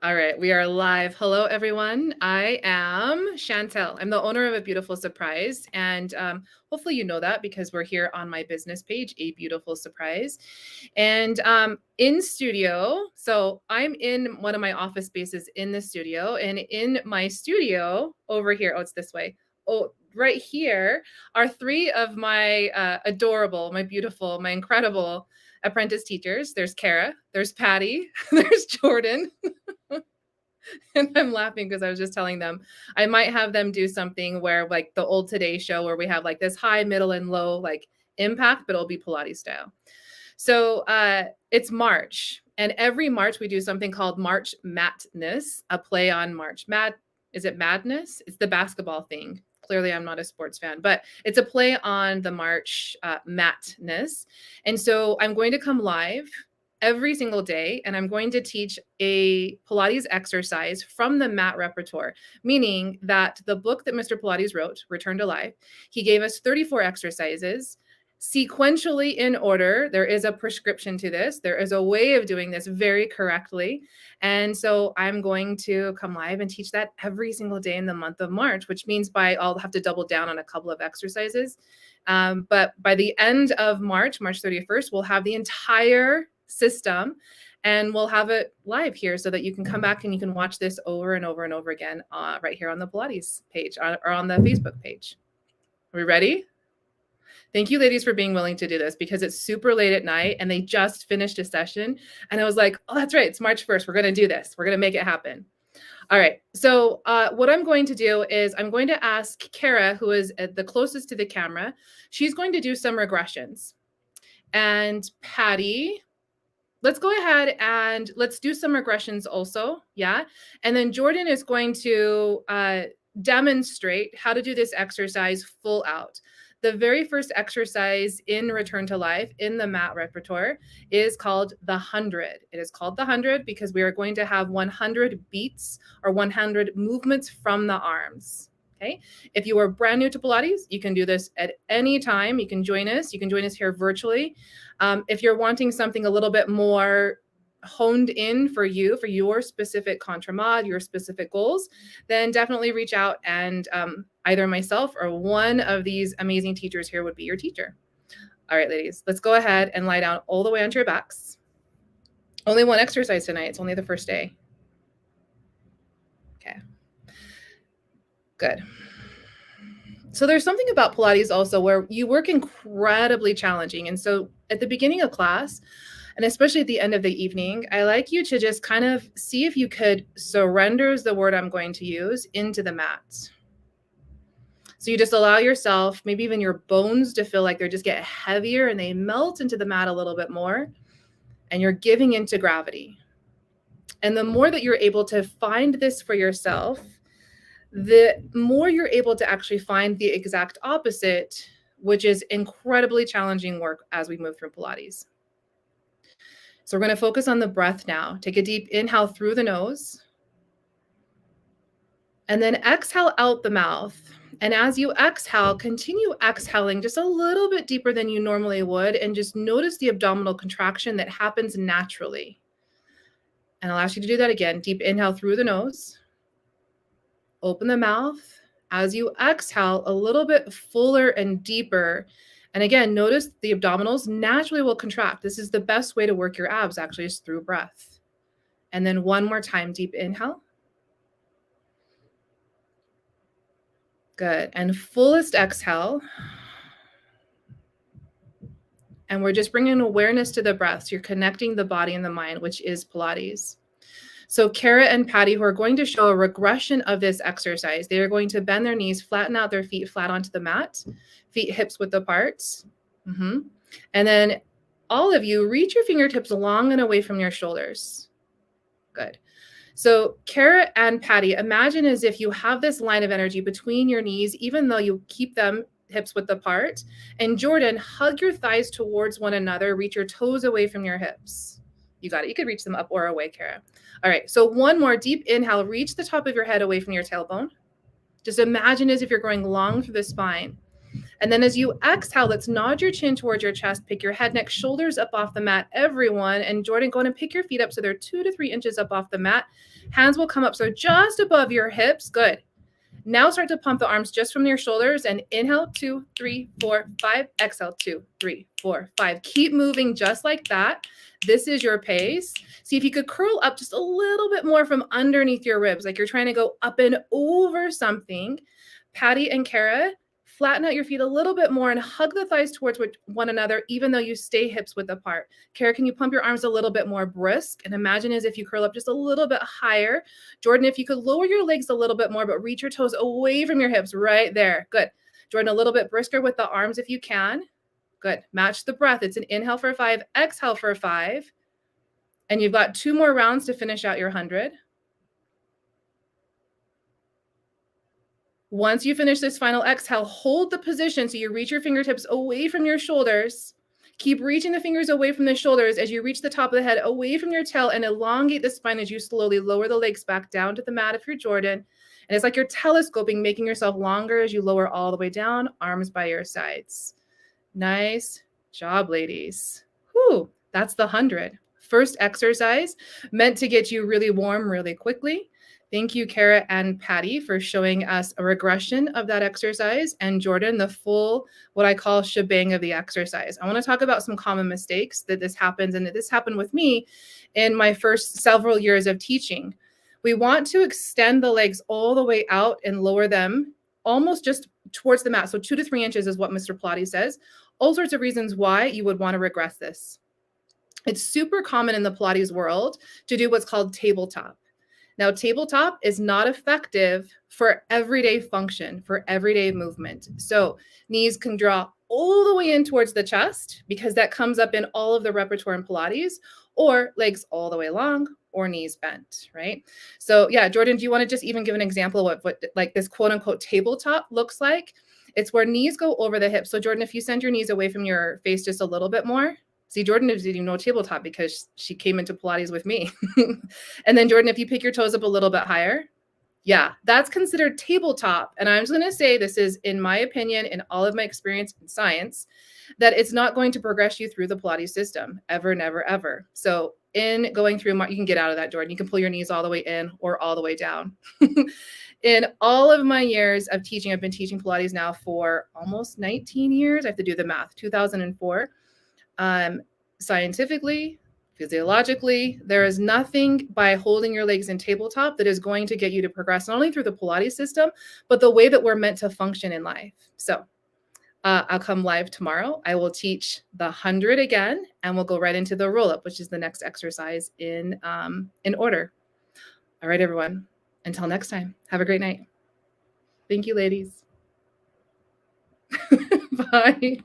All right, we are live. Hello, everyone. I am Chantel. I'm the owner of A Beautiful Surprise, and hopefully you know that because we're here on my business page, A Beautiful Surprise. And in studio, so I'm in one of my office spaces in the studio, and in my studio over here, oh, it's this way. Oh, right here are three of my adorable, my beautiful, my incredible apprentice teachers. There's Kara, there's Patty, there's Jordan. And I'm laughing because I was just telling them I might have them do something where like the old Today show where we have like this high, middle, and low like impact, but it'll be Pilates style. So it's March, and every March we do something called March Madness, a play on March Mad. Is it Madness? It's the basketball thing. Clearly, I'm not a sports fan, but it's a play on the March Madness. And so I'm going to come live every single day, and I'm going to teach a Pilates exercise from the mat repertoire, meaning that the book that Mr. Pilates wrote, Return to Life, he gave us 34 exercises sequentially in order. There is a prescription to this. There is a way of doing this very correctly. And so I'm going to come live and teach that every single day in the month of March, which means I'll have to double down on a couple of exercises. But by the end of March 31st, we'll have the entire system and we'll have it live here so that you can come back and you can watch this over and over and over again right here on the Pilates page or on the Facebook page. Are we ready? Thank you, ladies, for being willing to do this because it's super late at night and they just finished a session. And I was like, oh, that's right. It's March 1st. We're going to do this. We're going to make it happen. All right. So what I'm going to do is I'm going to ask Kara, who is the closest to the camera. She's going to do some regressions. And Patty, let's go ahead and let's do some regressions also. Yeah. And then Jordan is going to demonstrate how to do this exercise full out. The very first exercise in Return to Life in the mat repertoire is called the 100. It is called the 100 because we are going to have 100 beats or 100 movements from the arms. Okay. If you are brand new to Pilates, you can do this at any time. You can join us. You can join us here virtually. If you're wanting something a little bit more honed in for you, for your specific contra mod, your specific goals, then definitely reach out and either myself or one of these amazing teachers here would be your teacher. All right, ladies, let's go ahead and lie down all the way onto your backs. Only one exercise tonight. It's only the first day. Okay. Good. So there's something about Pilates also where you work incredibly challenging. And so at the beginning of class, and especially at the end of the evening, I like you to just kind of see if you could surrender is the word I'm going to use into the mat. So you just allow yourself, maybe even your bones, to feel like they just get heavier and they melt into the mat a little bit more. And you're giving into gravity. And the more that you're able to find this for yourself, the more you're able to actually find the exact opposite, which is incredibly challenging work as we move through Pilates. So we're going to focus on the breath now. Take a deep inhale through the nose. And then exhale out the mouth. And as you exhale, continue exhaling just a little bit deeper than you normally would. And just notice the abdominal contraction that happens naturally. And I'll ask you to do that again. Deep inhale through the nose. Open the mouth. As you exhale, a little bit fuller and deeper. And again, notice the abdominals naturally will contract. This is the best way to work your abs, actually, is through breath. And then one more time, deep inhale. Good. And fullest exhale. And we're just bringing awareness to the breath. So you're connecting the body and the mind, which is Pilates. So Kara and Patty, who are going to show a regression of this exercise, they are going to bend their knees, flatten out their feet flat onto the mat, feet hips width apart. And then all of you, reach your fingertips long and away from your shoulders. Good. So Kara and Patty, imagine as if you have this line of energy between your knees, even though you keep them hips width apart. And Jordan, hug your thighs towards one another, reach your toes away from your hips. You got it. You could reach them up or away, Kara. All right. So one more deep inhale, reach the top of your head away from your tailbone. Just imagine as if you're going long through the spine. And then as you exhale, let's nod your chin towards your chest, pick your head, neck, shoulders up off the mat, everyone. And Jordan, go ahead and pick your feet up so they're 2 to 3 inches up off the mat. Hands will come up so just above your hips. Good. Now start to pump the arms just from your shoulders and inhale, 2, 3, 4, 5. Exhale, 2, 3, 4, 5. Keep moving just like that. This is your pace. See if you could curl up just a little bit more from underneath your ribs, like you're trying to go up and over something. Patty and Kara, flatten out your feet a little bit more and hug the thighs towards one another, even though you stay hips width apart. Kara, can you pump your arms a little bit more brisk? And imagine as if you curl up just a little bit higher. Jordan, if you could lower your legs a little bit more, but reach your toes away from your hips right there. Good. Jordan, a little bit brisker with the arms if you can. Good. Match the breath. It's an inhale for 5, exhale for 5. And you've got 2 more rounds to finish out your 100. Once you finish this final exhale, hold the position so you reach your fingertips away from your shoulders. Keep reaching the fingers away from the shoulders as you reach the top of the head, away from your tail, and elongate the spine as you slowly lower the legs back down to the mat if you're Jordan. And it's like you're telescoping, making yourself longer as you lower all the way down, arms by your sides. Nice job, ladies. Whew, that's the 100. First exercise meant to get you really warm really quickly. Thank you, Kara and Patty, for showing us a regression of that exercise, and Jordan, the full, what I call shebang of the exercise. I want to talk about some common mistakes that this happens, and that this happened with me in my first several years of teaching. We want to extend the legs all the way out and lower them almost just towards the mat. So 2 to 3 inches is what Mr. Pilates says. All sorts of reasons why you would want to regress this. It's super common in the Pilates world to do what's called tabletop. Now, tabletop is not effective for everyday function, for everyday movement. So knees can draw all the way in towards the chest because that comes up in all of the repertoire in Pilates, or legs all the way long, or knees bent, right? So yeah, Jordan, do you want to just even give an example of what like this quote unquote tabletop looks like? It's where knees go over the hips. So Jordan, if you send your knees away from your face just a little bit more, see, Jordan didn't even know tabletop because she came into Pilates with me. And then Jordan, if you pick your toes up a little bit higher, yeah, that's considered tabletop. And I'm just going to say this is, in my opinion, in all of my experience in science, that it's not going to progress you through the Pilates system ever, never, ever. So in going through, you can get out of that, Jordan. You can pull your knees all the way in or all the way down. In all of my years of teaching, I've been teaching Pilates now for almost 19 years. I have to do the math, 2004. Scientifically, physiologically, there is nothing by holding your legs in tabletop that is going to get you to progress, not only through the Pilates system, but the way that we're meant to function in life. So I'll come live tomorrow. I will teach the 100 again, and we'll go right into the roll-up, which is the next exercise in order. All right, everyone. Until next time, have a great night. Thank you, ladies. Bye.